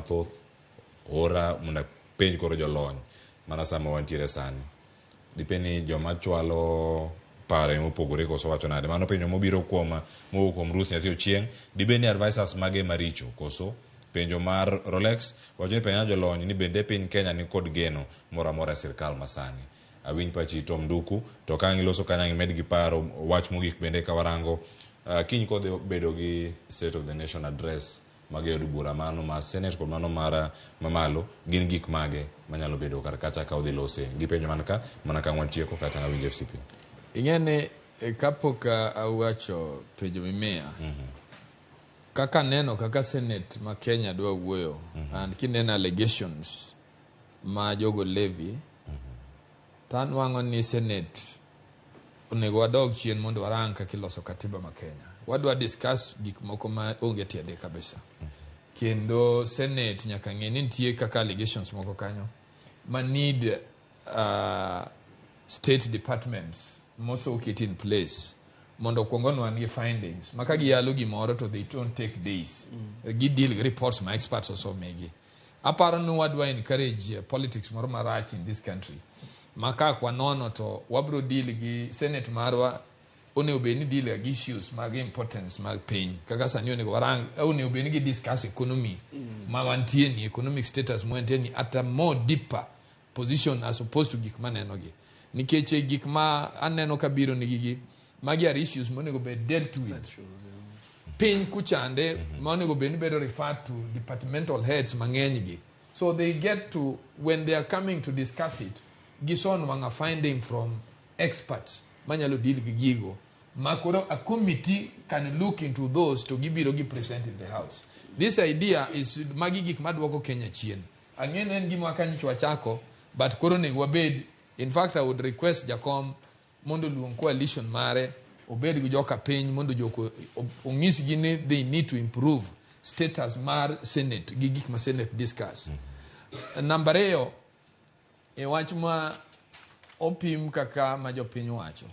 mathoth ora muna penj koro jolony mana sama wantiere sani dipeni joma chwalo pare mopogore koso wacho nade mano penjo mobiro kuom Ruth Nyathi Ochieng dibeni advisors mage maricho koso penjo mar Rolex wacho ni penja jolony ni bende piny Kenya ni kod geno mora mora sirkal masani awinj pachi Tom Nduku to kangi loso kanyang med gi paro wach mogik bende kawarango kiny kodhi bedo gi State of the Nation address mage od bura mano ma Senet kod mano mara mamalo gin gik mage manyalo bedo kar kacha ka odhi lose gi penjo mana ka wantie ko kata awinj FCP ingene kapok awacho penjo mimea kaka neno kaka Senet ma Kenya dwa wuoyo and kineno allegations ma jogo levy tan wango ni Senet onego wadog chien mondo warang kaka iloso katiba ma Kenya wadwa discuss gik moko ma onge tiende kabisa kendo Senet nyaka ng'e ni nitie kaka allegations moko kanyo ma need state departments moso get in place mondo kuongo wan gi findings maka giyalo gimoro to they don't take days gi deal with reports my experts also megi aparo no wadwa encourage politics moro marach in this country maka kwa nono to wabro deal gi Senate marwa onego beni deal gi issues mag importance mag piny kaka sani onego warang onego beni gi discuss economy ma wantie ni economic status mo ni at a more deeper position as opposed to gik maneno gi nikeche gik ma aneno kabiro ni gigi magi are issues monego be dealt with piny kuchande monego be bedo referred to departmental heads mang'eny gi so they get to when they are coming to discuss it gison wanga finding from experts manyalo deal gi gigo makoro a committee can look into those to gibiro gi present in the house. This idea is magi gik madwoko Kenya chien ang'en en gima kanyichwa chako but koro nego wabed. In fact, I would request Jakom mondo luong coalition mare obed gi joka piny mondo joko ong'is gi ni they need to improve status mar Senate gi gik ma Senate discuss. Number 2 e wach ma opim kaka ma jopiny wacho.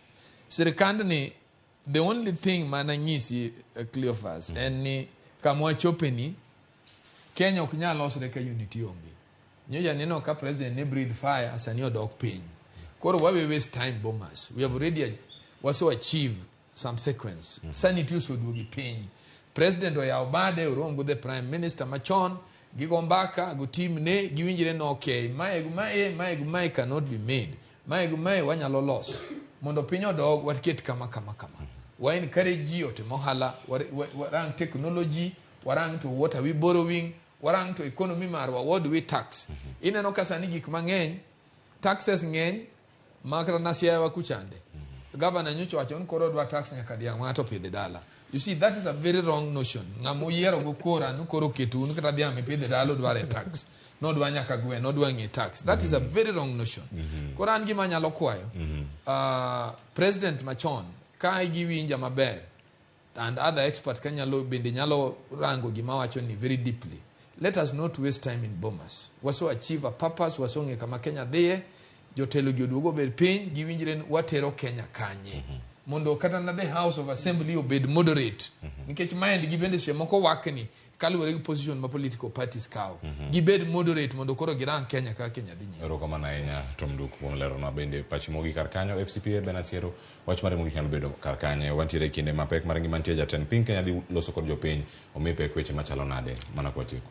Sirkand ni the only thing mana nyisi Cleophas en ni kama chopeni Kenya ok nyalo losre ka unity onge. Nyoja neno ka president ne breathe fire asani odok piny. Koro why we waste time bombers? We have already also achieved some sequence. Sanity so duogi piny. President oya obade urongo the prime minister machon gigombaka go team ne giwinjire no okay. Mae cannot be made. Mae wanyalo loso. Mondo piny odog watket kama. Wa encourage ji otemohala warang technology, warang to what are we borrowing, warang to economy marwa what do we tax. Ineno kasani gik mang'eny taxes ng'eny makra nasia wa kuchande. Governor nyocho wachon koro dwa tax nyaka dia ng'ato pidhe dala. You see, that is a very wrong notion. Ng'amo yiero go kora nukoro ketu nukata dia mepidhe dala dware tax. No dwa nyaka gwe, no dwa nge tax. That is a very wrong notion. Kora an gima nyalo kwayo. President Machon ka giwinja maber and other experts kanyalo bende nyalo rango gima wacho ni very deeply. Let us not waste time in bombers. Waso achieve a purpose, waso nge kama Kenya dhie, jotelo gioduogo bed piny, giwinjire watero Kenya kanye. Mondo kata na the House of Assembly obed moderate. Nikech mind gibende shwe moko wakni, kaluwore gi position ma political parties kao. Gibed moderate mondo koro girang Kenya ka Kenya dhinye. Ero kama na enya Tom Nduku kuom lero na bende pachi mogi karkanyo FCPA benasiero wach mare mogi nyalo bedo karkanyo wantiere kinde mapek mar ngima nitie jatend piny Kenya di loso kod jopiny omi pek weche machalo nade mana kwa tieko.